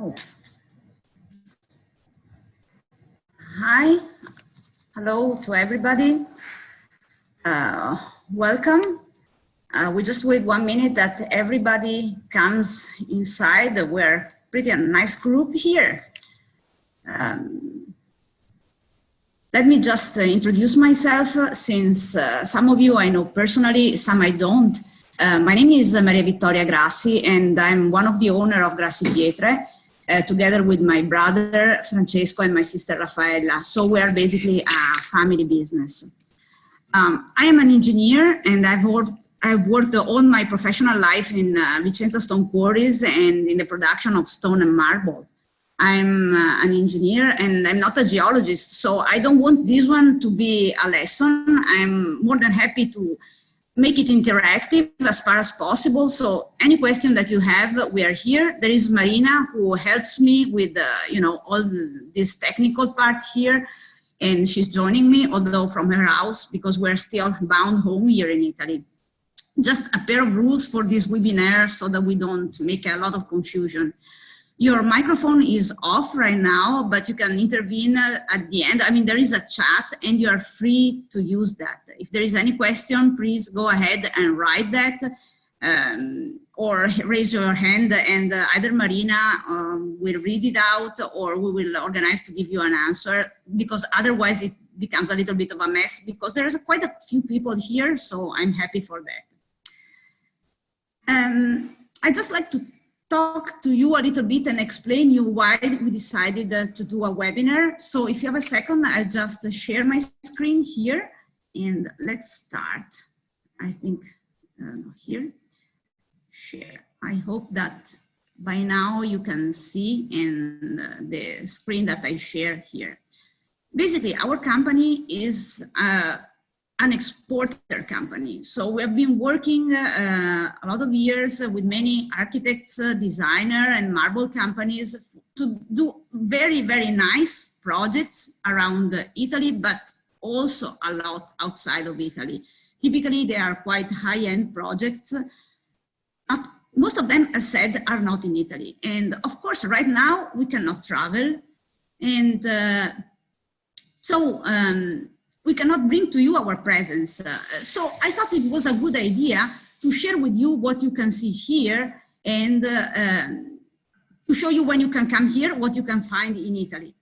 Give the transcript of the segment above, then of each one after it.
Oh. Hi, hello to everybody. Welcome. We just wait 1 minute that everybody comes inside. We're pretty a nice group here. Let me just introduce myself, since some of you I know personally, some I don't. My name is Mariavittoria Grassi, and I'm one of the owners of Grassi Pietre, together with my brother Francesco and my sister Raffaella. So we are basically a family business. I am an engineer, and I've worked all my professional life in Vicenza Stone quarries and in the production of stone and marble. I'm an engineer and I'm not a geologist, so I don't want this one to be a lesson. I'm more than happy to make it interactive as far as possible. So any question that you have, we are here. There is Marina who helps me with, all this technical part here, and she's joining me, although from her house, because we're still bound home here in Italy. Just a pair of rules for this webinar so that we don't make a lot of confusion. Your microphone is off right now, but you can intervene at the end. I mean, there is a chat and you are free to use that. If there is any question, please go ahead and write that or raise your hand, and either Marina will read it out or we will organize to give you an answer, because otherwise it becomes a little bit of a mess, because there's quite a few people here, so I'm happy for that. I'd just like to talk to you a little bit and explain you why we decided to do a webinar. So if you have a second, I'll just share my screen here and let's start. I think here, share. I hope that by now you can see in the screen that I share here. Basically, our company is an exporter company. So we have been working a lot of years with many architects, designer and marble companies to do very, very nice projects around Italy, but also a lot outside of Italy. Typically, they are quite high-end projects. Most of them, as said, are not in Italy. And of course, right now, we cannot travel. And we cannot bring to you our presence. So I thought it was a good idea to share with you what you can see here and to show you when you can come here, what you can find in Italy.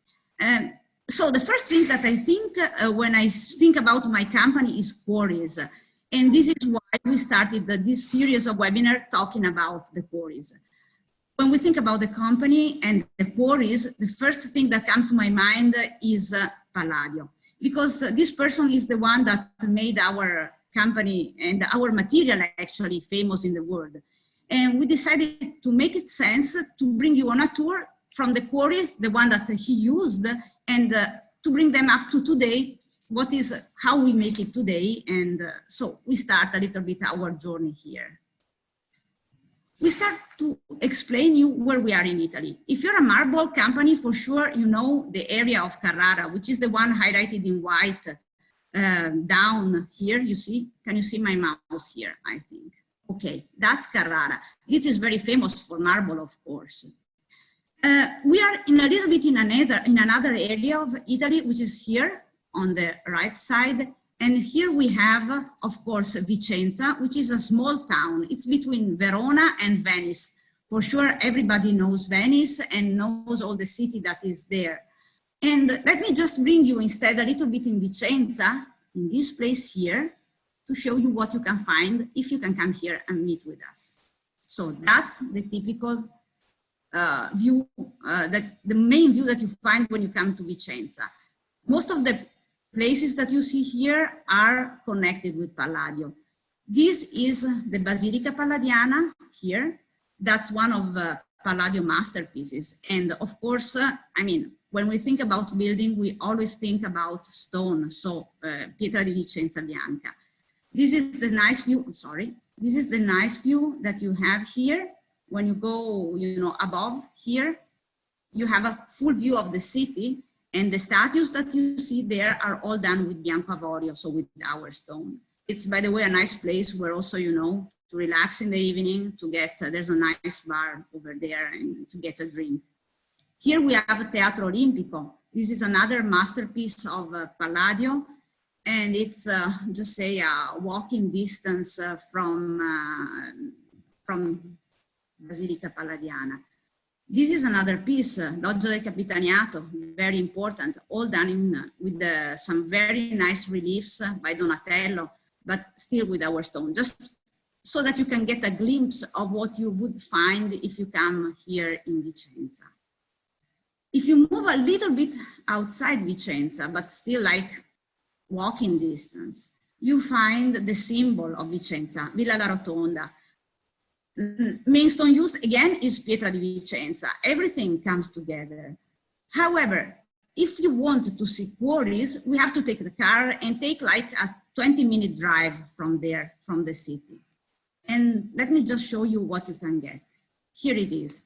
So the first thing that I think when I think about my company is quarries. And this is why we started this series of webinars talking about the quarries. When we think about the company and the quarries, the first thing that comes to my mind is Palladio. Because this person is the one that made our company and our material actually famous in the world. And we decided to make it sense to bring you on a tour from the quarries, the one that he used, and to bring them up to today, how we make it today. And so we start a little bit our journey here. We start to explain you where we are in Italy. If you're a marble company, for sure, you know the area of Carrara, which is the one highlighted in white down here, you see? Can you see my mouse here, I think? Okay, that's Carrara. This is very famous for marble, of course. We are in a little bit in another area of Italy, which is here on the right side. And here we have, of course, Vicenza, which is a small town. It's between Verona and Venice. For sure, everybody knows Venice and knows all the city that is there. And let me just bring you instead a little bit in Vicenza, in this place here, to show you what you can find if you can come here and meet with us. So that's the typical view, the main view that you find when you come to Vicenza. Most of the places that you see here are connected with Palladio. This is the Basilica Palladiana here. That's one of Palladio masterpieces. And of course, I mean, when we think about building, we always think about stone. So Pietra di Vicenza Bianca. This is the nice view, I'm sorry. This is the nice view that you have here. When you go, above here, you have a full view of the city. And the statues that you see there are all done with bianco avorio, so with our stone. It's, by the way, a nice place where also, to relax in the evening, to get, there's a nice bar over there and to get a drink. Here we have Teatro Olimpico. This is another masterpiece of Palladio, and it's just say a walking distance from Basilica Palladiana. This is another piece, Loggia del Capitaniato, very important, all done with some very nice reliefs by Donatello, but still with our stone, just so that you can get a glimpse of what you would find if you come here in Vicenza. If you move a little bit outside Vicenza, but still like walking distance, you find the symbol of Vicenza, Villa la Rotonda. Main stone used again is Pietra di Vicenza. Everything comes together. However, if you want to see quarries, we have to take the car and take like a 20-minute drive from there, from the city. And let me just show you what you can get. Here it is.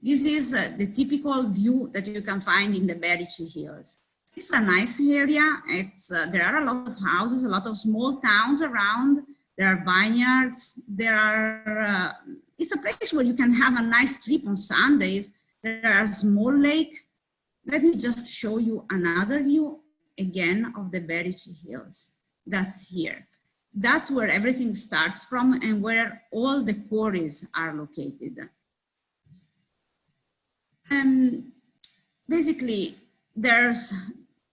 This is the typical view that you can find in the Berici Hills. It's a nice area. There are a lot of houses, a lot of small towns around. There are vineyards. It's a place where you can have a nice trip on Sundays. There are a small lake. Let me just show you another view again of the Berici Hills. That's here. That's where everything starts from and where all the quarries are located. Basically, there's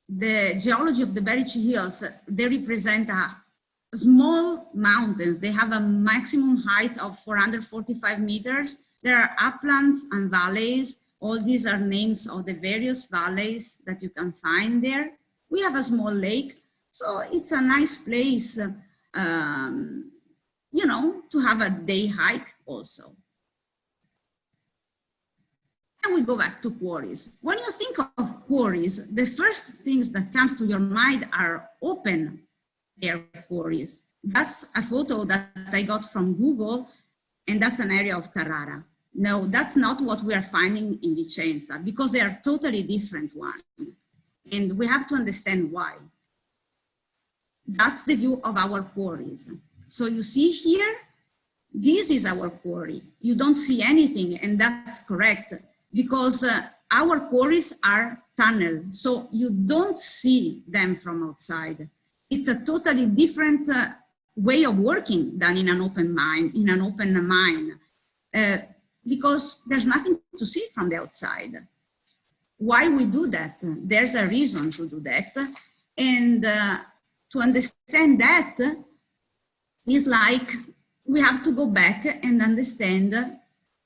the geology of the Berici Hills. They represent small mountains. They have a maximum height of 445 meters. There are uplands and valleys. All these are names of the various valleys that you can find there. We have a small lake, so it's a nice place, you know, to have a day hike also. And we go back to quarries. When you think of quarries, the first things that comes to your mind are open air quarries. That's a photo that I got from Google, and that's an area of Carrara. No, that's not what we are finding in Vicenza, because they are totally different ones. And we have to understand why. That's the view of our quarries. So you see here, this is our quarry. You don't see anything, and that's correct, because our quarries are tunnels, so you don't see them from outside. It's a totally different way of working than in an open mine, because there's nothing to see from the outside. Why we do that? There's a reason to do that. And to understand that is like we have to go back and understand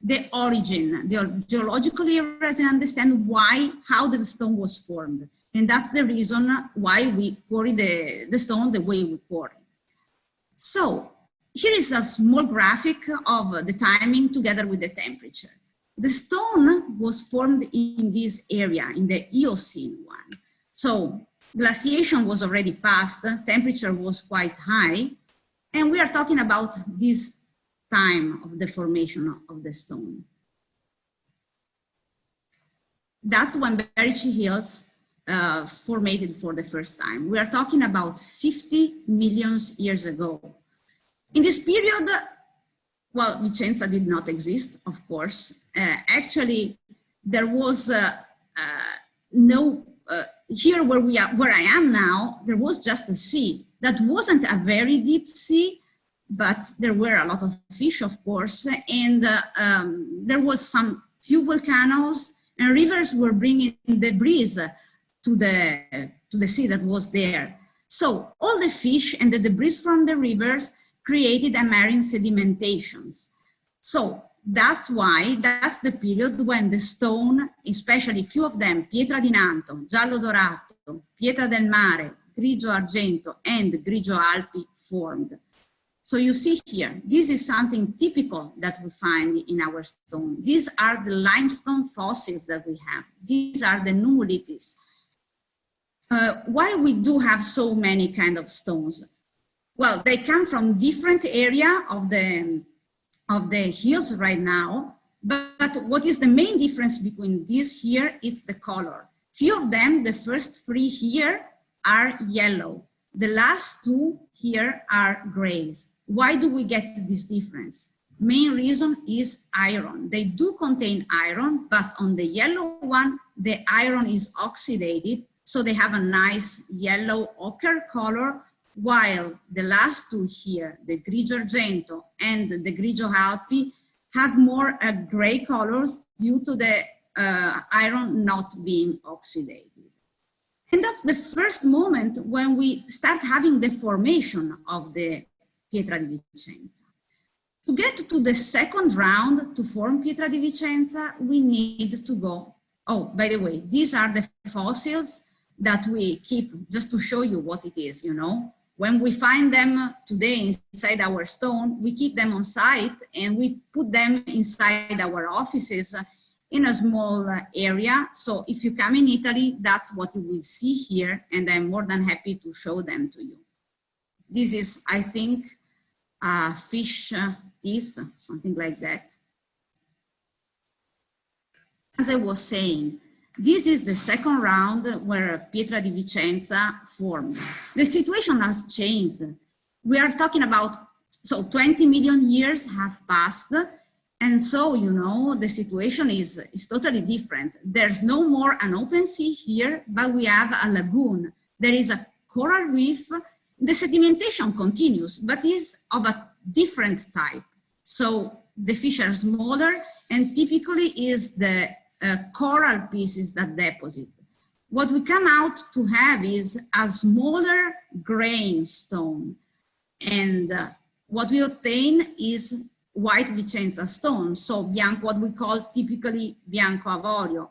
the origin, the geological eras, and understand how the stone was formed. And that's the reason why we quarry the stone the way we quarry. So here is a small graphic of the timing together with the temperature. The stone was formed in this area, in the Eocene one. So glaciation was already past, temperature was quite high, and we are talking about this time of the formation of the stone. That's when Berici Hills formed for the first time. We are talking about 50 million years ago. In this period, well, Vicenza did not exist, of course. Actually, there was here where I am now, there was just a sea. That wasn't a very deep sea, but there were a lot of fish, of course, and there was some few volcanoes, and rivers were bringing debris to the sea that was there. So all the fish and the debris from the rivers created a marine sedimentations. So that's why, that's the period when the stone, especially few of them, Pietra di Nanto, Giallo Dorato, Pietra del Mare, Grigio Argento, and Grigio Alpi formed. So you see here, this is something typical that we find in our stone. These are the limestone fossils that we have. These are the nummulitis. Why we do have so many kind of stones? Well, they come from different area of the hills right now, but what is the main difference between these here? It's the color. Few of them, the first three here, are yellow. The last two here are grays. Why do we get this difference? main reason is iron. They do contain iron, but on the yellow one, the iron is oxidated, so they have a nice yellow ochre color, while the last two here, the grigio argento and the grigio alpi, have more gray colors due to the iron not being oxidated. And that's the first moment when we start having the formation of the Pietra di Vicenza. To get to the second round to form Pietra di Vicenza, we need to go. Oh, by the way, these are the fossils that we keep just to show you what it is, you know. When we find them today inside our stone, we keep them on site and we put them inside our offices in a small area. So if you come in Italy, that's what you will see here, and I'm more than happy to show them to you. This is, I think, fish teeth, something like that. As I was saying, this is the second round where Pietra di Vicenza formed. The situation has changed. We are talking about, so 20 million years have passed, and so, you know, the situation is totally different. There's no more an open sea here, but we have a lagoon. There is a coral reef. The sedimentation continues, but is of a different type. So the fish are smaller, and typically is the coral pieces that deposit. What we come out to have is a smaller grain stone, and what we obtain is white Vicenza stone, so bianco, what we call typically bianco avorio,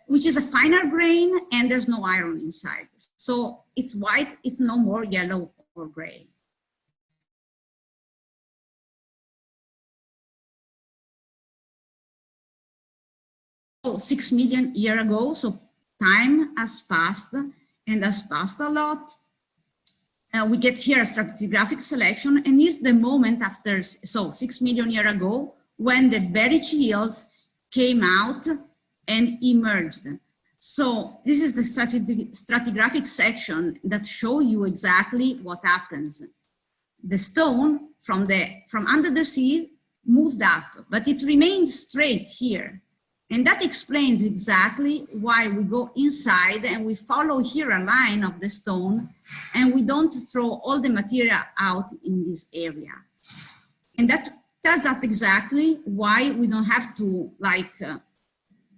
which is a finer grain and there's no iron inside. So it's white, it's no more yellow or gray. So 6 million years ago, so time has passed and has passed a lot. We get here a stratigraphic selection, and is the moment after, so 6 million years ago, when the BERICI hills came out and emerged. So this is the stratigraphic section that show you exactly what happens. The stone from under the sea moved up, but it remained straight here. And that explains exactly why we go inside and we follow here a line of the stone, and we don't throw all the material out in this area. And that tells us exactly why we don't have to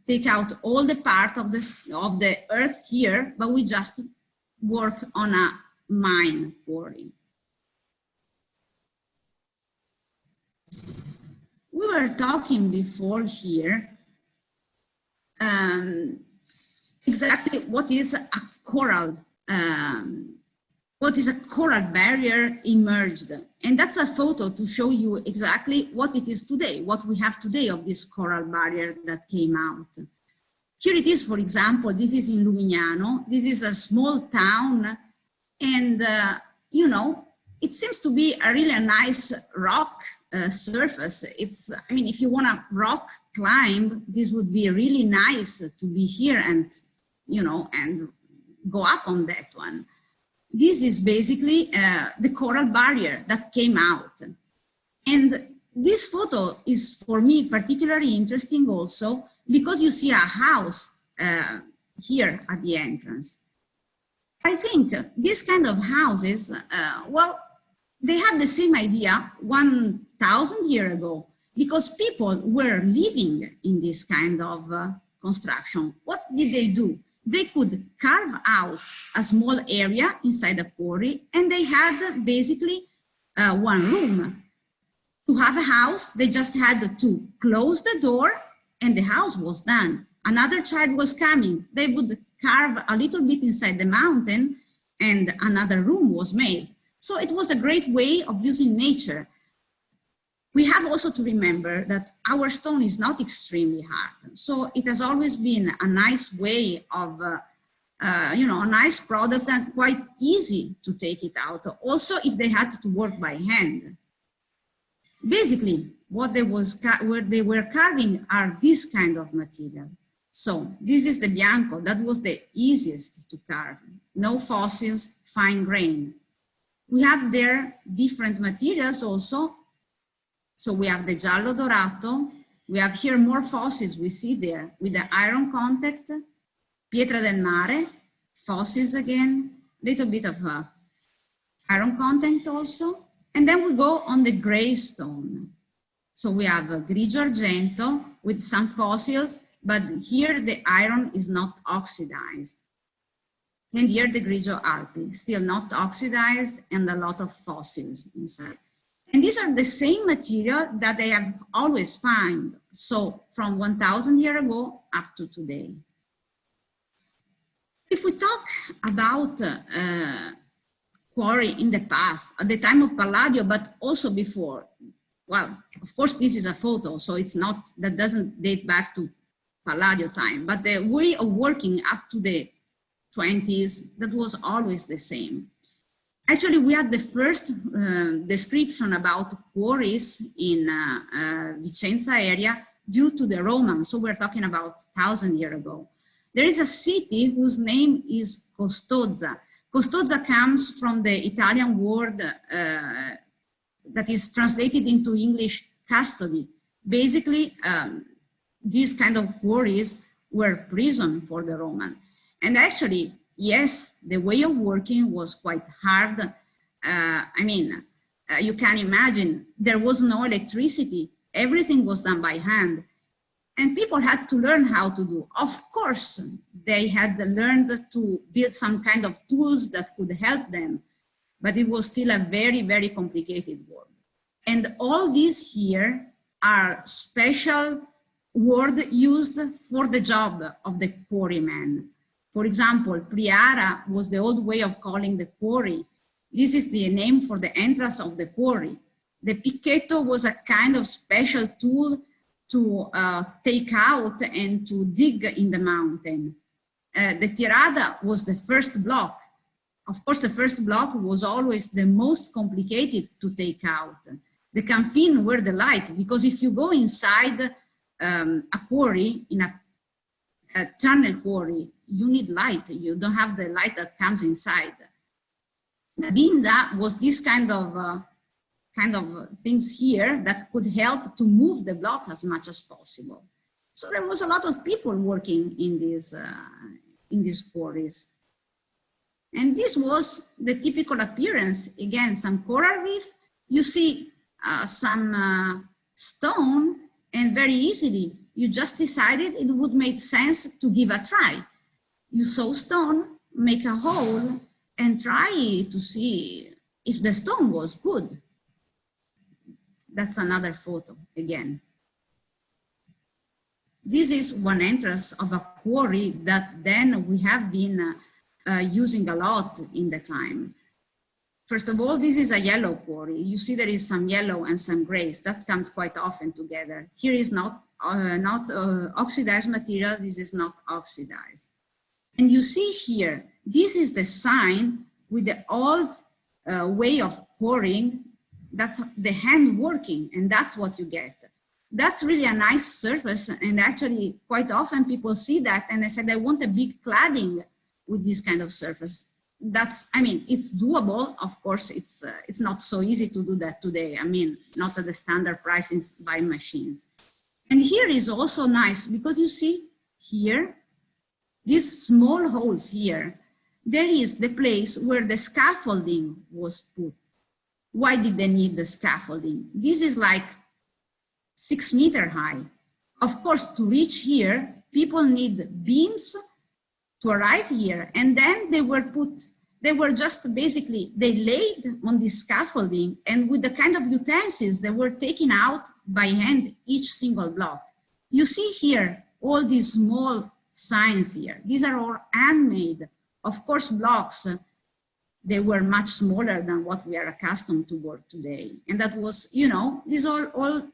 take out all the part of the earth here, but we just work on a mine quarry. We were talking before here exactly what is a coral, barrier emerged. And that's a photo to show you exactly what it is today, what we have today of this coral barrier that came out. Here it is, for example, this is in Lumignano. This is a small town, and you know, it seems to be a really nice rock surface. It's, I mean, if you want to rock climb, this would be really nice to be here and, you know, and go up on that one. This is basically the coral barrier that came out. And this photo is, for me, particularly interesting also because you see a house here at the entrance. I think these kind of houses, well, they had the same idea 1,000 years ago, because people were living in this kind of construction. What did they do? They could carve out a small area inside a quarry, and they had basically one room. To have a house, they just had to close the door and the house was done. Another child was coming. They would carve a little bit inside the mountain and another room was made. So it was a great way of using nature. We have also to remember that our stone is not extremely hard. So it has always been a nice way of, you know, a nice product and quite easy to take it out. Also, if they had to work by hand. Basically, what they were carving are this kind of material. So this is the bianco. That was the easiest to carve. No fossils, fine grain. We have there different materials also. So we have the giallo dorato. We have here more fossils we see there with the iron contact, pietra del mare, fossils again, little bit of iron content also. And then we go on the gray stone. So we have grigio argento with some fossils, but here the iron is not oxidized. And here the grigio alpi, still not oxidized and a lot of fossils inside. And these are the same material that they have always found. So from 1,000 years ago up to today. If we talk about quarry in the past, at the time of Palladio, but also before, well, of course, this is a photo, so it's not, that doesn't date back to Palladio time, but the way of working up to the 20s, that was always the same. Actually, we had the first description about quarries in Vicenza area due to the Romans. So we're talking about 1,000 years ago. There is a city whose name is Custozza. Custozza comes from the Italian word that is translated into English custody. Basically, these kind of quarries were prison for the Roman. And actually, yes, the way of working was quite hard. You can imagine there was no electricity. Everything was done by hand. And people had to learn how to do. Of course, they had learned to build some kind of tools that could help them, but it was still a very, very complicated work. And all these here are special words used for the job of the quarryman. For example, priara was the old way of calling the quarry. This is the name for the entrance of the quarry. The picchetto was a kind of special tool to take out and to dig in the mountain. The tirada was the first block. Of course, the first block was always the most complicated to take out. The canfin were the light, because if you go inside a quarry, in a tunnel quarry, you need light. You don't have the light that comes inside. The binda was this kind of things here that could help to move the block as much as possible. So there was a lot of people working in these quarries. And this was the typical appearance. Again, some coral reef. You see some stone, and very easily, you just decided it would make sense to give a try. You saw stone, make a hole, and try to see if the stone was good. That's another photo again. This is one entrance of a quarry that then we have been using a lot in the time. First of all, this is a yellow quarry. You see there is some yellow and some grays. That comes quite often together. Here is not oxidized material. This is not oxidized. And you see here, this is the sign with the old way of quarrying. That's the hand working, and that's what you get. That's really a nice surface, and actually quite often people see that and they said, I want a big cladding with this kind of surface. That's, it's doable. Of course, it's not so easy to do that today. Not at the standard prices by machines. And here is also nice because you see here, these small holes here, there is the place where the scaffolding was put. Why did they need the scaffolding? This is like 6 meters high. Of course, to reach here, people need beams to arrive here. And then they were just basically, they laid on this scaffolding, and with the kind of utensils, they were taking out by hand each single block. You see here, all these small signs here. These are all handmade. Of course, blocks, they were much smaller than what we are accustomed to work today. And that was, these are all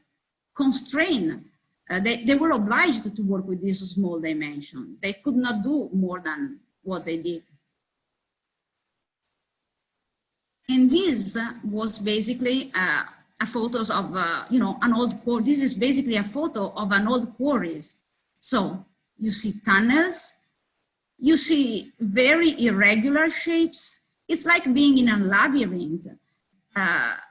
constrained. They were obliged to work with this small dimension. They could not do more than what they did. And this was basically a photos of, an old quarry. This is basically a photo of an old quarries. So you see tunnels, you see very irregular shapes. It's like being in a labyrinth.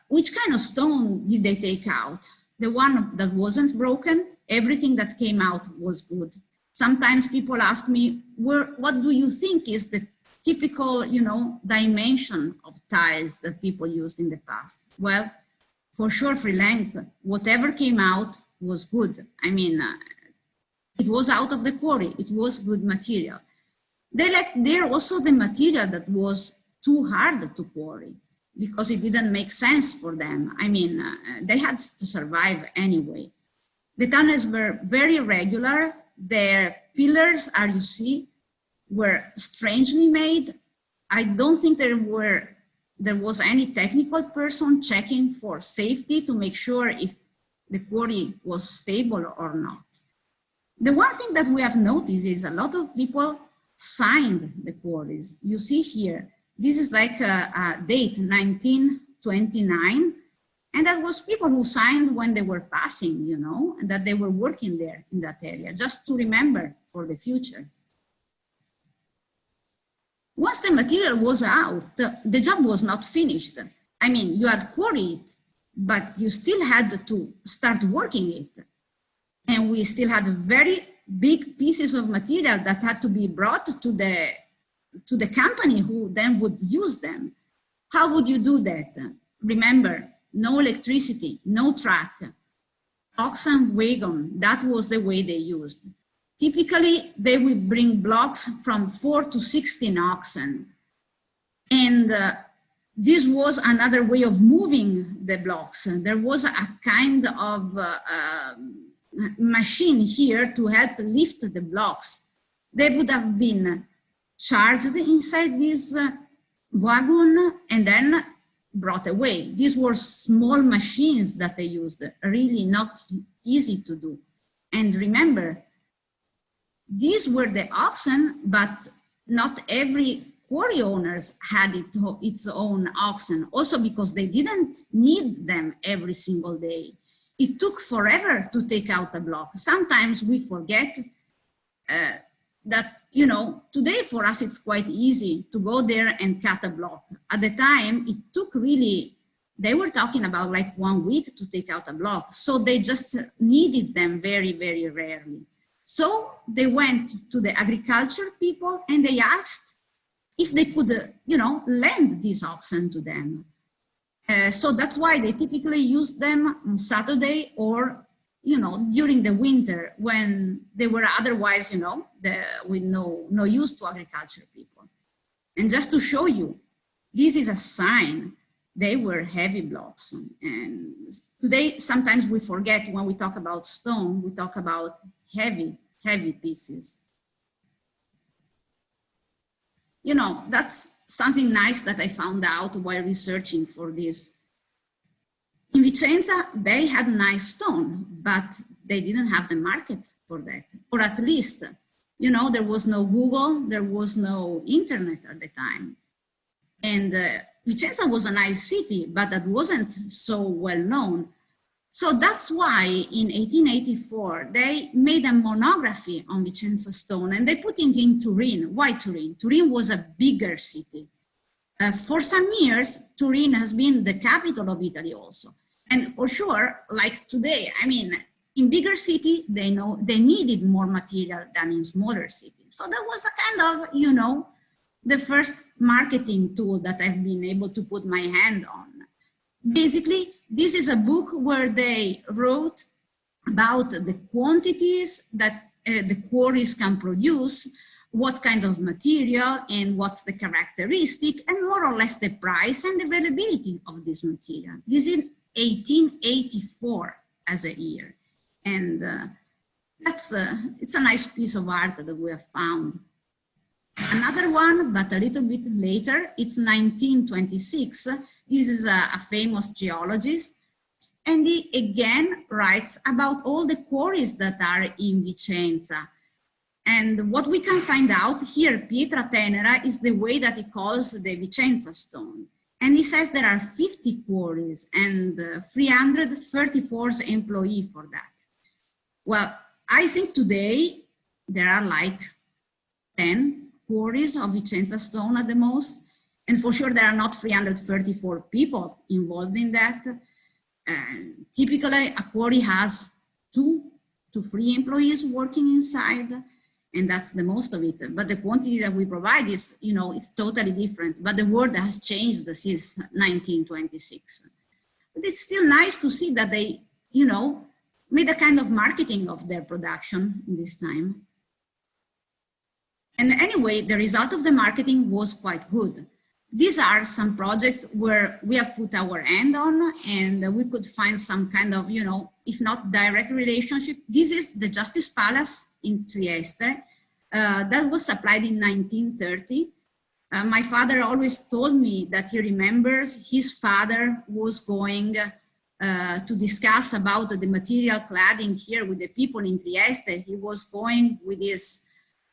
Which kind of stone did they take out? the one that wasn't broken, everything that came out was good. Sometimes people ask me, what do you think is the typical, dimension of tiles that people used in the past? Well, for sure, free length, whatever came out was good. I mean, it was out of the quarry, it was good material. They left there also the material that was too hard to quarry because it didn't make sense for them. I mean, they had to survive anyway. The tunnels were very regular. Their pillars, as you see, were strangely made. I don't think there was any technical person checking for safety to make sure if the quarry was stable or not. The one thing that we have noticed is a lot of people signed the quarries. You see here, this is like a date, 1929, and that was people who signed when they were passing, and that they were working there in that area, just to remember for the future. Once the material was out, the job was not finished. I mean, you had quarried it, but you still had to start working it. And we still had very big pieces of material that had to be brought to the company who then would use them. How would you do that? Remember, no electricity, no truck, oxen wagon, that was the way they used. Typically, they would bring blocks from 4 to 16 oxen. And this was another way of moving the blocks. There was a kind of machine here to help lift the blocks. They would have been charged inside this wagon and then brought away. These were small machines that they used, really not easy to do. And remember, these were the oxen, but not every quarry owners had its own oxen, also because they didn't need them every single day. It took forever to take out a block. Sometimes we forget that, today for us it's quite easy to go there and cut a block. At the time, it took really, they were talking about like 1 week to take out a block. So they just needed them very, very rarely. So they went to the agriculture people and they asked if they could, lend these oxen to them. So that's why they typically use them on Saturday or, during the winter when they were otherwise, with no use to agriculture people. And just to show you, this is a sign. They were heavy blocks. And today, sometimes we forget when we talk about stone, we talk about heavy pieces. That's something nice that I found out while researching for this. In Vicenza, they had nice stone, but they didn't have the market for that. Or at least, there was no Google, there was no internet at the time. And Vicenza was a nice city, but that wasn't so well known. So that's why in 1884, they made a monography on Vicenza Stone and they put it in Turin. Why Turin? Turin was a bigger city. For some years, Turin has been the capital of Italy also. And for sure, like today, I mean, in bigger city, they needed more material than in smaller cities. So that was a kind of, the first marketing tool that I've been able to put my hand on. Basically, this is a book where they wrote about the quantities that the quarries can produce, what kind of material and what's the characteristic, and more or less the price and the availability of this material. This is 1884 as a year. And it's a nice piece of art that we have found. Another one, but a little bit later, it's 1926. This is a famous geologist, and he again writes about all the quarries that are in Vicenza. And what we can find out here, Pietra tenera is the way that he calls the Vicenza Stone. And he says there are 50 quarries and 334 employees for that. Well, I think today there are like 10 quarries of Vicenza Stone at the most. And for sure, there are not 334 people involved in that. Typically, a quarry has 2 to 3 employees working inside, and that's the most of it. But the quantity that we provide is, you know, it's totally different. But the world has changed since 1926. But it's still nice to see that they, you know, made a kind of marketing of their production in this time. And anyway, the result of the marketing was quite good. These are some projects where we have put our hand on and we could find some kind of, you know, if not direct relationship. This is the Justice Palace in Trieste that was supplied in 1930. My father always told me that he remembers his father was going to discuss about the material cladding here with the people in Trieste. He was going with his,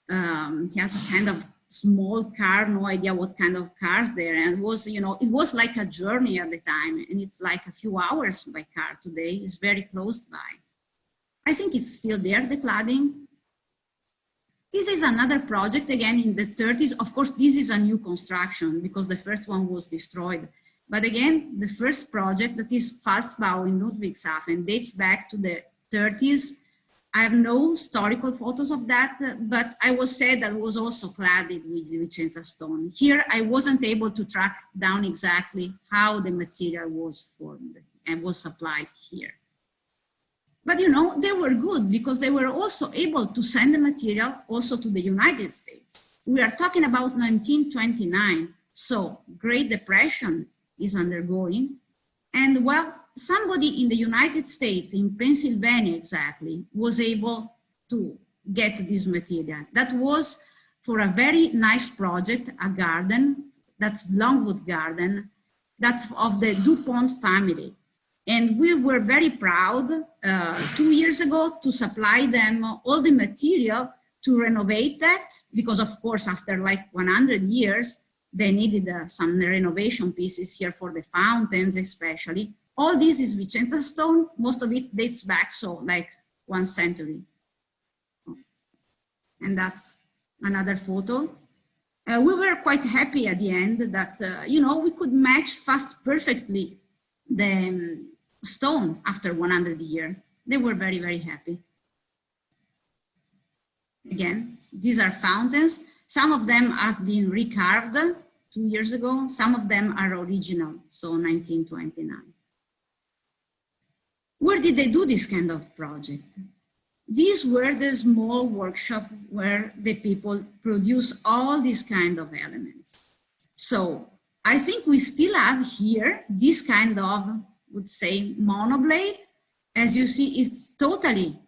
he has a kind of small car, no idea what kind of cars there, and it was, you know, it was like a journey at the time, and it's like a few hours by car today. It's very close by. I think it's still there, the cladding. This is another project, again, in the 30s. Of course, this is a new construction because the first one was destroyed. But again, the first project, that is Pfalzbau in Ludwigshafen, dates back to the 30s. I have no historical photos of that, but I was said that was also cladded with Vicenza stone. Here, I wasn't able to track down exactly how the material was formed and was supplied here. But you know, they were good because they were also able to send the material also to the United States. We are talking about 1929, so Great Depression is undergoing. And well, somebody in the United States, in Pennsylvania exactly, was able to get this material. That was for a very nice project, a garden, that's Longwood Garden, that's of the DuPont family. And we were very proud 2 years ago to supply them all the material to renovate that, because of course, after like 100 years, they needed some renovation pieces here for the fountains especially. All this is Vicenza stone. Most of it dates back, so like 1 century. And that's another photo. We were quite happy at the end that, you know, we could match fast perfectly the stone after 100 years. They were very, very happy. Again, these are fountains. Some of them have been recarved 2 years ago. Some of them are original, so 1929. Where did they do this kind of project? These were the small workshop where the people produce all these kind of elements. So I think we still have here this kind of, would say, monoblade. As you see, it's totally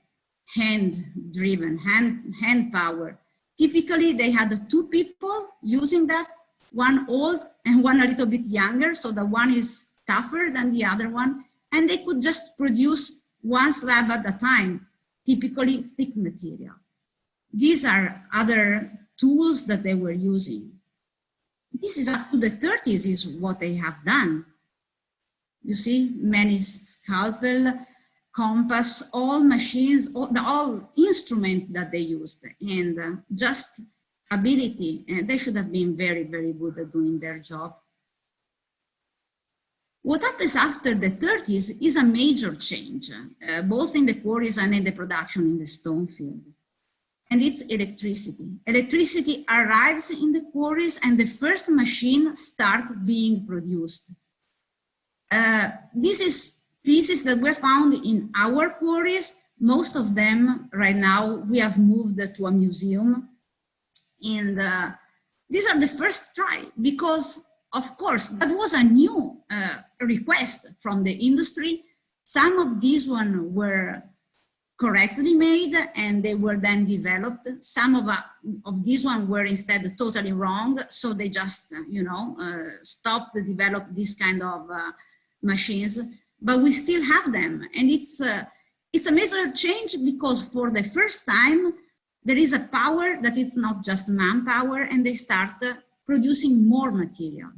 hand-driven, hand power. Typically, they had 2 people using that, one old and one a little bit younger, so the one is tougher than the other one. And they could just produce 1 slab at a time, typically thick material. These are other tools that they were using. This is up to the 30s is what they have done. You see, many scalpel, compass, all machines, all instruments that they used, and just ability. And they should have been very, very good at doing their job. What happens after the 30s is a major change, both in the quarries and in the production in the stone field. And it's electricity. Electricity arrives in the quarries and the first machine start being produced. This is pieces that were found in our quarries. Most of them right now, we have moved to a museum. And these are the first try because of course, that was a new request from the industry. Some of these ones were correctly made and they were then developed. Some of these ones were instead totally wrong. So they just, you know, stopped to develop this kind of machines, but we still have them. And it's a major change because for the first time, there is a power that it's not just manpower, and they start producing more material,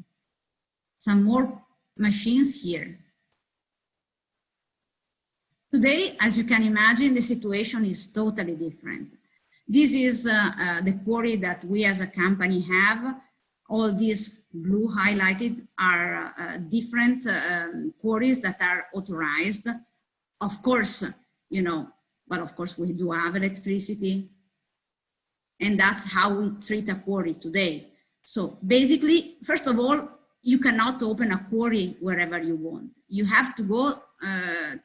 some more machines here. Today, as you can imagine, the situation is totally different. This is the quarry that we as a company have. all these blue highlighted are different quarries that are authorized. Of course, you know, but of course we do have electricity, and that's how we treat a quarry today. So basically, first of all, you cannot open a quarry wherever you want. You have to go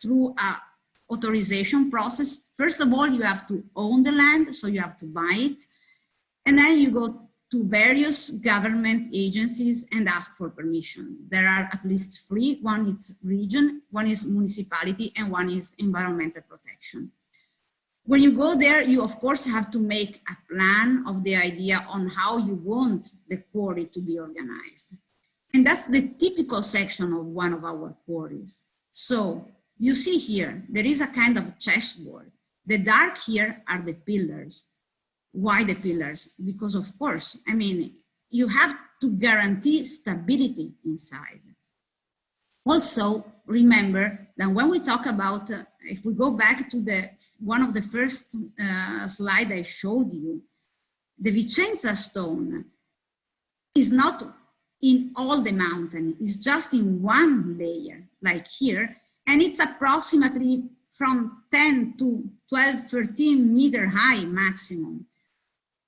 through a authorization process. First of all, you have to own the land, so you have to buy it. And then you go to various government agencies and ask for permission. There are at least three. One is region, one is municipality, and one is environmental protection. When you go there, you of course have to make a plan of the idea on how you want the quarry to be organized. And that's the typical section of one of our quarries. So you see here, there is a kind of chessboard. The dark here are the pillars. Why the pillars? Because of course, I mean, you have to guarantee stability inside. Also, remember that when we talk about, if we go back to one of the first slide I showed you, the Vicenza Stone is not in all the mountain, it's just in one layer, like here, and it's approximately from 10 to 12, 13 meter high maximum.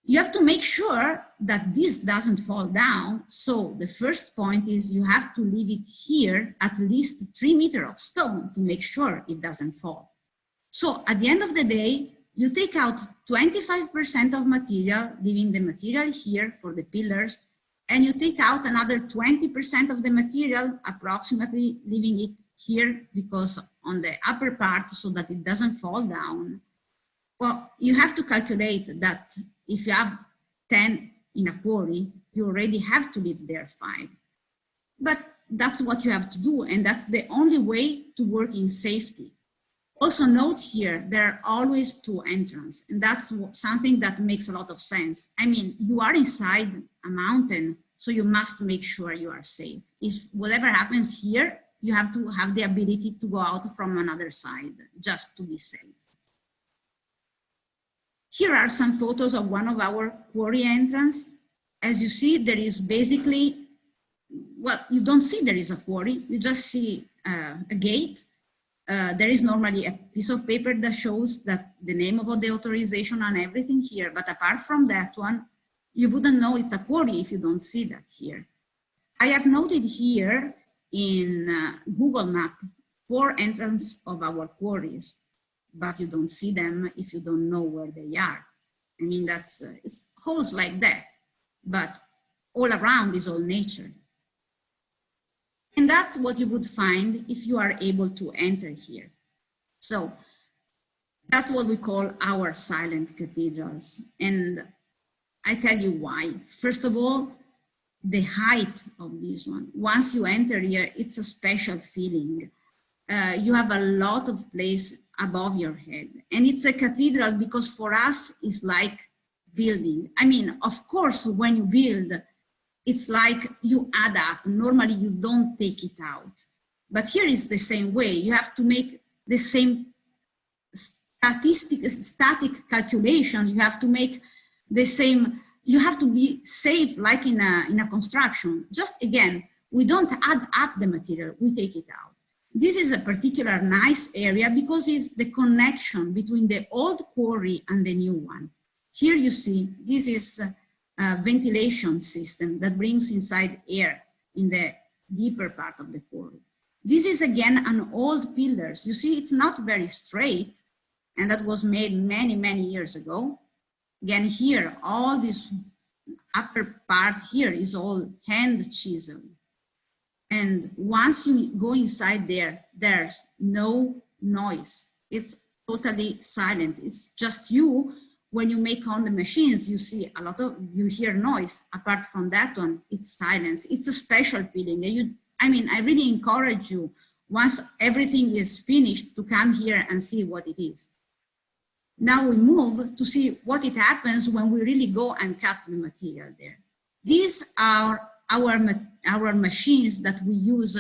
You have to make sure that this doesn't fall down. So the first point is you have to leave it here at least 3 meters of stone to make sure it doesn't fall. So at the end of the day, you take out 25% of material, leaving the material here for the pillars, and you take out another 20% of the material, approximately leaving it here because on the upper part so that it doesn't fall down. Well, you have to calculate that if you have 10 in a quarry, you already have to leave there 5. But that's what you have to do, and that's the only way to work in safety. Also note here, there are always 2 entrances, and that's something that makes a lot of sense. I mean, you are inside a mountain, so you must make sure you are safe. If whatever happens here, you have to have the ability to go out from another side, just to be safe. Here are some photos of one of our quarry entrance. As you see, there is basically, well, you don't see there is a quarry, you just see a gate. There is normally a piece of paper that shows that the name of the authorization and everything here, but apart from that one, you wouldn't know it's a quarry if you don't see that here. I have noted here in Google Map 4 entrances of our quarries, but you don't see them if you don't know where they are. I mean, that's it's holes like that, but all around is all nature. And that's what you would find if you are able to enter here. So that's what we call our silent cathedrals. And I tell you why. First of all, the height of this one. Once you enter here, it's a special feeling. You have a lot of place above your head. And it's a cathedral because for us, it's like building. I mean, of course, when you build, it's like you add up. Normally, you don't take it out. But here is the same way. You have to make the same static calculation. You have to make the same, you have to be safe like in a construction. Just again, we don't add up the material, we take it out. This is a particular nice area because it's the connection between the old quarry and the new one. Here you see, this is a ventilation system that brings inside air in the deeper part of the quarry. This is again an old pillars. You see, it's not very straight, and that was made many, many years ago. Again, here, all this upper part here is all hand chiseled. And once you go inside there, there's no noise. It's totally silent. It's just you. When you make on the machines, you see a lot of, you hear noise. Apart from that one, it's silence. It's a special feeling. I mean, I really encourage you, once everything is finished, to come here and see what it is. Now we move to see what it happens when we really go and cut the material there. These are our machines that we use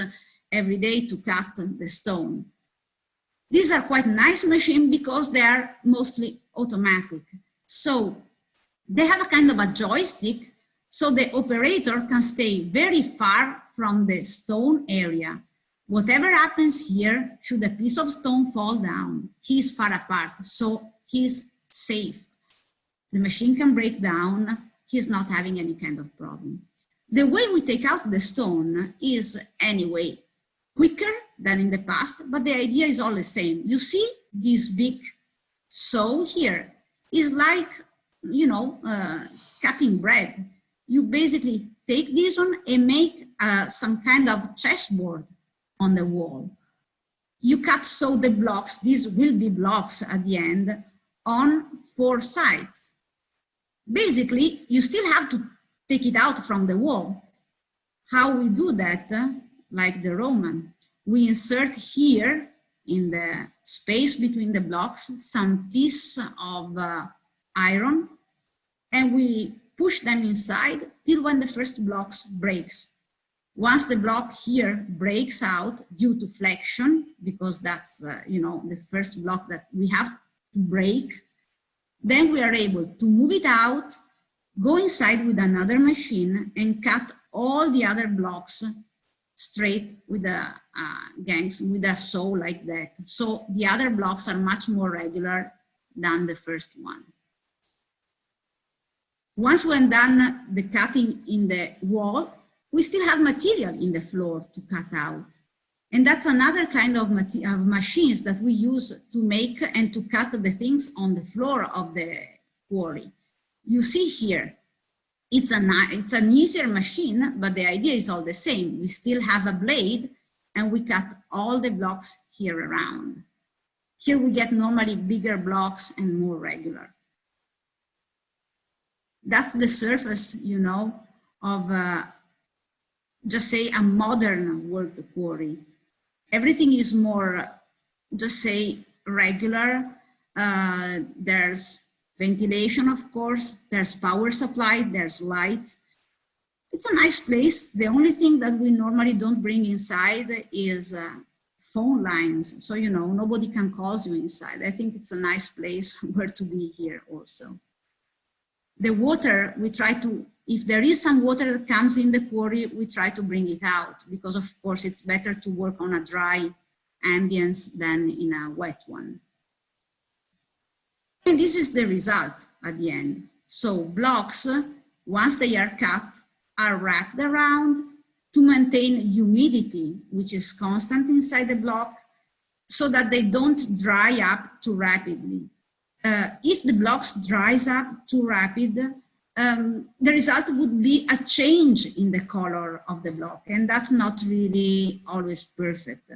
every day to cut the stone. These are quite nice machines because they are mostly automatic. So they have a kind of a joystick So the operator can stay very far from the stone area. Whatever happens here, should a piece of stone fall down, he's far apart, so he's safe. The machine can break down, he's not having any kind of problem. The way we take out the stone is anyway quicker than in the past, but the idea is all the same. You see this big saw here is like, you know, cutting bread. You basically take this one and make some kind of chessboard on the wall. You cut so the blocks, these will be blocks at the end, on 4 sides. Basically, you still have to take it out from the wall. How we do that, like the Roman, we insert here in the space between the blocks some piece of iron, and we push them inside till when the first blocks breaks. Once the block here breaks out due to flexion, because that's you know, the first block that we have to break, then we are able to move it out, go inside with another machine and cut all the other blocks straight with the gangs, with a saw like that. So the other blocks are much more regular than the first one. Once we're done the cutting in the wall, we still have material in the floor to cut out. And that's another kind of machines that we use to make and to cut the things on the floor of the quarry. You see here, it's an easier machine, but the idea is all the same. We still have a blade and we cut all the blocks here around. Here we get normally bigger blocks and more regular. That's the surface, you know, of just say a modern worked quarry. Everything is more, just say, regular. There's ventilation, of course, there's power supply, there's light. It's a nice place. The only thing that we normally don't bring inside is phone lines. So, you know, nobody can call you inside. I think it's a nice place where to be here also. The water, we try to, if there is some water that comes in the quarry, we try to bring it out because of course it's better to work on a dry ambience than in a wet one. And this is the result at the end. So blocks, once they are cut, are wrapped around to maintain humidity, which is constant inside the block, so that they don't dry up too rapidly. If the blocks dries up too rapid, the result would be a change in the color of the block, and that's not really always perfect.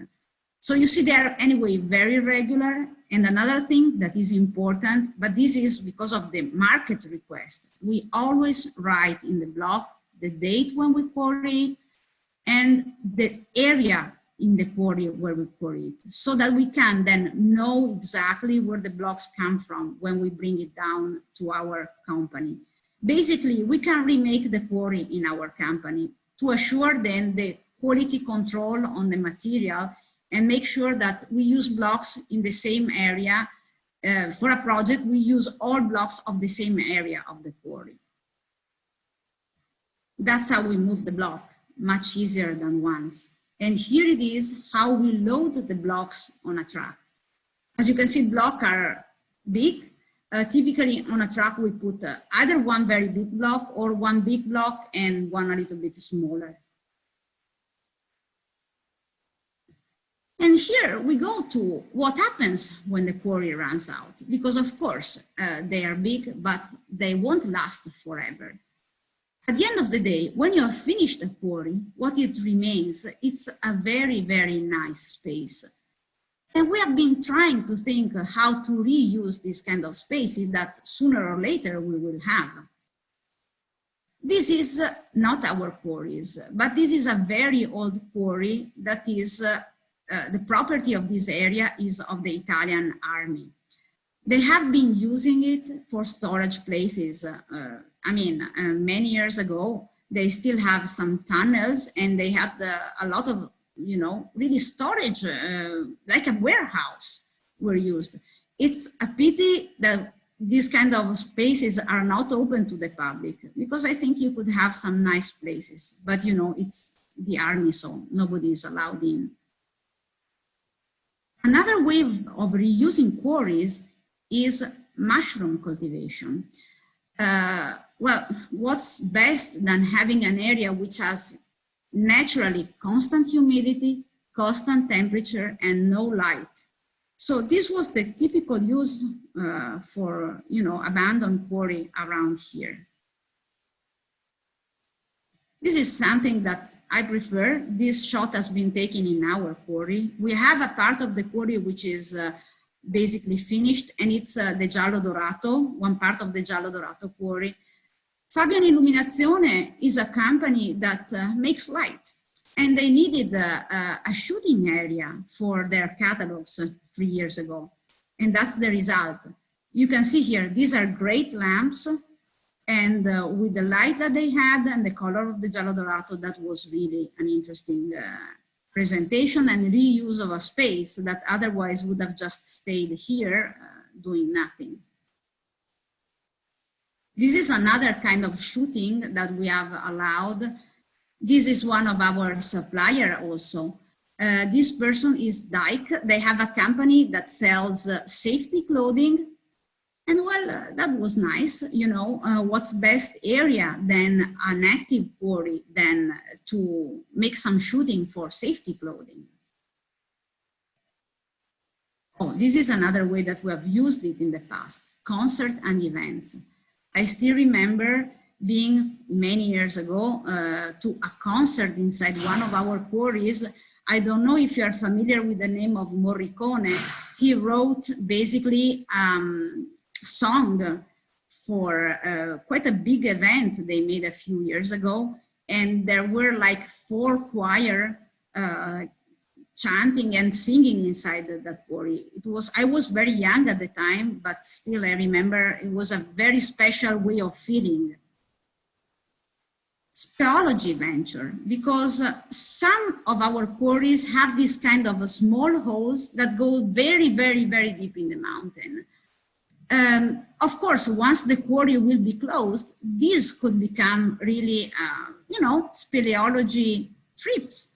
So you see they are anyway very regular. And another thing that is important, but this is because of the market request, we always write in the block the date when we quarry it and the area in the quarry where we quarry it, so that we can then know exactly where the blocks come from when we bring it down to our company. Basically, we can remake the quarry in our company to assure then the quality control on the material and make sure that we use blocks in the same area. For a project, we use all blocks of the same area of the quarry. That's how we move the block, much easier than once. And here it is how we load the blocks on a truck. As you can see, blocks are big. Typically on a truck, we put either one very big block or one big block and one a little bit smaller. And here we go to what happens when the quarry runs out, because of course they are big, but they won't last forever. At the end of the day, when you have finished the quarry, what it remains, it's a very, very nice space. And we have been trying to think how to reuse this kind of spaces that sooner or later we will have. This is not our quarries, but this is a very old quarry that is, the property of this area is of the Italian army. They have been using it for storage places. Many years ago, they still have some tunnels and they have a lot of, you know, really storage, like a warehouse were used. It's a pity that these kind of spaces are not open to the public, because I think you could have some nice places, but you know, it's the army, so nobody is allowed in. Another way of reusing quarries is mushroom cultivation. Well, what's best than having an area which has naturally constant humidity, constant temperature, and no light? So this was the typical use for, you know, abandoned quarry around here. This is something that I prefer. This shot has been taken in our quarry. We have a part of the quarry which is basically finished, and it's the Giallo Dorato, one part of the Giallo Dorato quarry. Fabian Illuminazione is a company that makes light, and they needed a shooting area for their cathedrals 3 years ago, and that's the result. You can see here, these are great lamps, and with the light that they had and the color of the Giallo Dorato, that was really an interesting presentation and reuse of a space that otherwise would have just stayed here doing nothing. This is another kind of shooting that we have allowed. This is one of our supplier also. This person is Dyke. They have a company that sells safety clothing. And well, that was nice, you know, what's best area than an active quarry than to make some shooting for safety clothing. Oh, this is another way that we have used it in the past, concert and events. I still remember being many years ago to a concert inside one of our quarries. I don't know if you are familiar with the name of Morricone. He wrote basically song for quite a big event they made a few years ago, and there were like 4 choir chanting and singing inside that quarry. I was very young at the time, but still I remember it was a very special way of feeling. Speleology venture, because some of our quarries have this kind of small holes that go very, very, very deep in the mountain. Of course, once the quarry will be closed, these could become really, you know, speleology trips.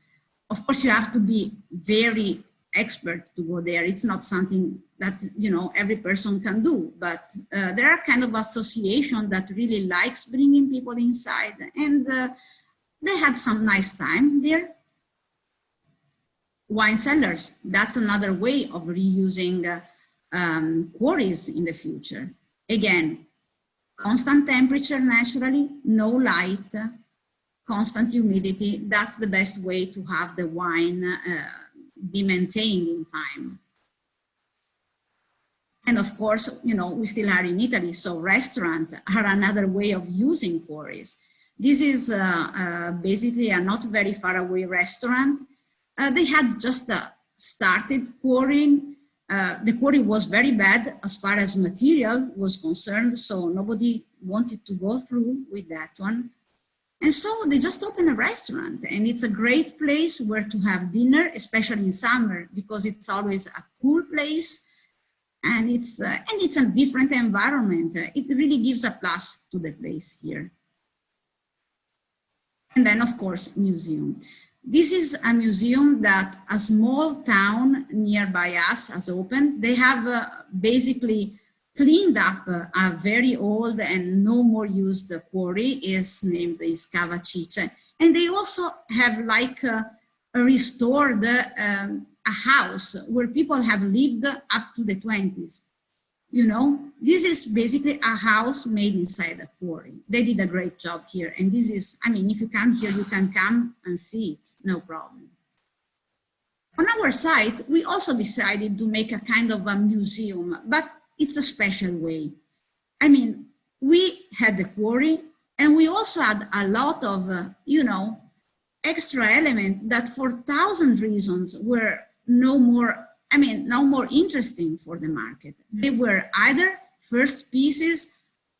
Of course, you have to be very expert to go there. It's not something that, you know, every person can do, but there are kind of association that really likes bringing people inside, and they had some nice time there. Wine cellars, that's another way of reusing quarries in the future. Again, constant temperature naturally, no light, constant humidity. That's the best way to have the wine be maintained in time. And of course, you know, we still are in Italy, so restaurants are another way of using quarries. This is basically a not very far away restaurant. They had just started quarrying. The quarry was very bad as far as material was concerned, so nobody wanted to go through with that one. And so they just opened a restaurant, and it's a great place where to have dinner, especially in summer, because it's always a cool place, and it's a different environment. It really gives a plus to the place here. And then, of course, museum. This is a museum that a small town nearby us has opened. They have basically cleaned up a very old and no more used quarry. Is named Cavacice. And they also have like restored a house where people have lived up to the 20s. You know, this is basically a house made inside a quarry. They did a great job here. And this is, I mean, if you come here, you can come and see it, no problem. On our site, we also decided to make a kind of a museum, but it's a special way. I mean, we had the quarry, and we also had a lot of, you know, extra elements that for 1,000 reasons were no more interesting for the market. They were either first pieces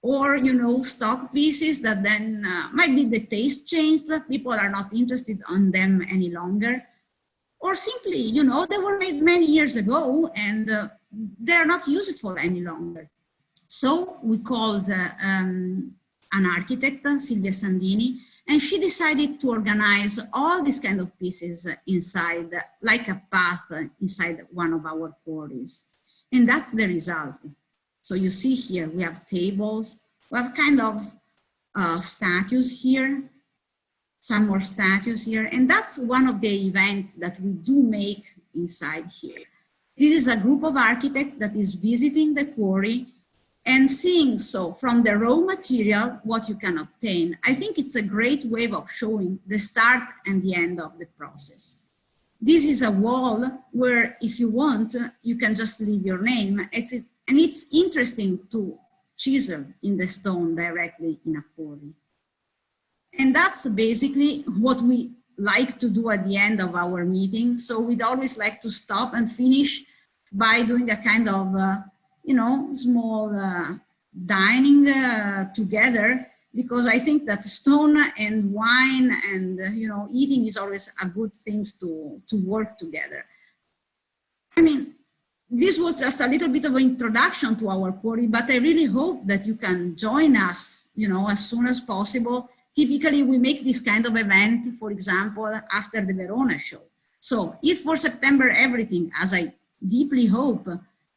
or, you know, stock pieces that then might be the taste changed. People are not interested on them any longer. Or simply, you know, they were made many years ago and they're not useful any longer. So we called an architect, Silvia Sandini, and she decided to organize all these kind of pieces inside, like a path inside one of our quarries. And that's the result. So you see here, we have tables, we have kind of statues here, some more statues here, and that's one of the events that we do make inside here. This is a group of architects that is visiting the quarry and seeing, so from the raw material, what you can obtain. I think it's a great way of showing the start and the end of the process. This is a wall where, if you want, you can just leave your name. And it's interesting to chisel in the stone directly in a quarry. And that's basically what we like to do at the end of our meeting. So we'd always like to stop and finish by doing a kind of, you know, small dining together, because I think that stone and wine and, you know, eating is always a good thing to work together. I mean, this was just a little bit of an introduction to our quarry, but I really hope that you can join us, you know, as soon as possible. Typically, we make this kind of event, for example, after the Verona show. So if for September everything, as I deeply hope,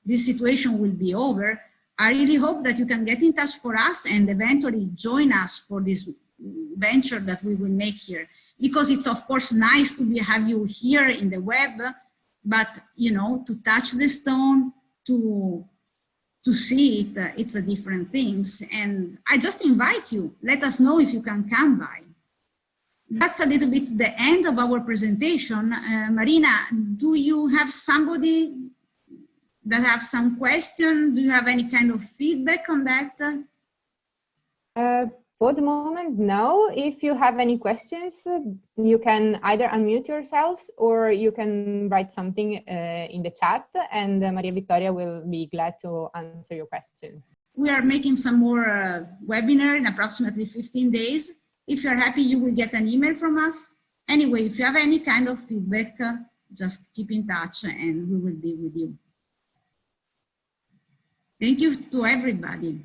this situation will be over, I really hope that you can get in touch for us and eventually join us for this venture that we will make here. Because it's of course nice to have you here in the web, but you know, to touch the stone, to see it, it's a different things. And I just invite you, let us know if you can come by. That's a little bit the end of our presentation. Marina, do you have somebody that have some question? Do you have any kind of feedback on that? For the moment, no. If you have any questions, you can either unmute yourselves or you can write something in the chat, and Mariavittoria will be glad to answer your questions. We are making some more webinar in approximately 15 days. If you're happy, you will get an email from us. Anyway, if you have any kind of feedback, just keep in touch and we will be with you. Thank you to everybody.